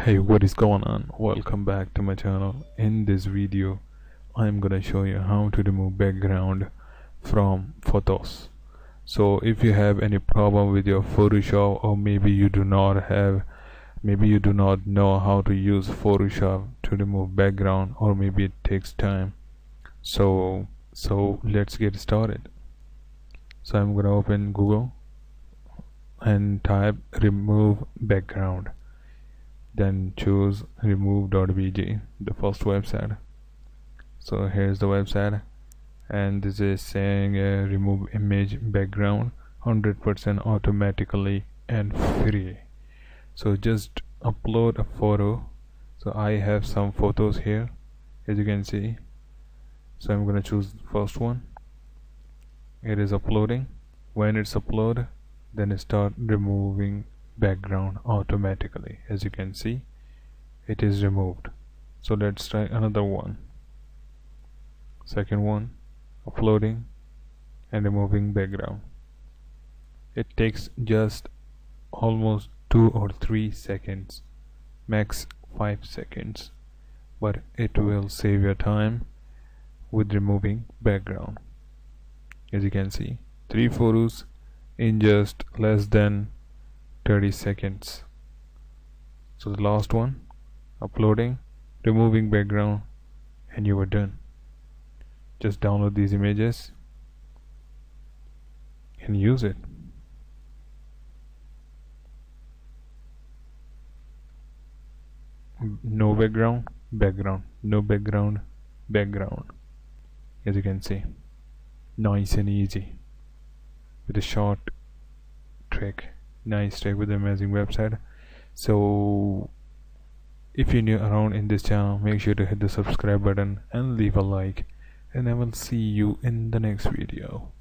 Hey, what is going on? Welcome back to my channel. In this video I'm gonna show you how to remove background from photos. So if you have any problem with your Photoshop, or maybe you do not know how to use Photoshop to remove background, or maybe it takes time, so let's get started. So I'm gonna open Google and type remove background, then choose remove.bg, the first website. So here's the website, and this is saying remove image background 100% automatically and free. So just upload a photo. So I have some photos here, as you can see. So I'm gonna choose the first one. It is uploading. When it's uploaded, then start removing background automatically. As you can see, it is removed. So let's try another one. Second one, uploading and removing background. It takes just almost 2 or 3 seconds, max 5 seconds, but it will save your time with removing background. As you can see, 3 photos in just less than 30 seconds. So the last one, uploading, removing background, and you are done. Just download these images and use it. No background, background, no background, background. As you can see, nice and easy with a short trick. Nice trick with an amazing website. So if you're new around in this channel, make sure to hit the subscribe button and leave a like, and I will see you in the next video.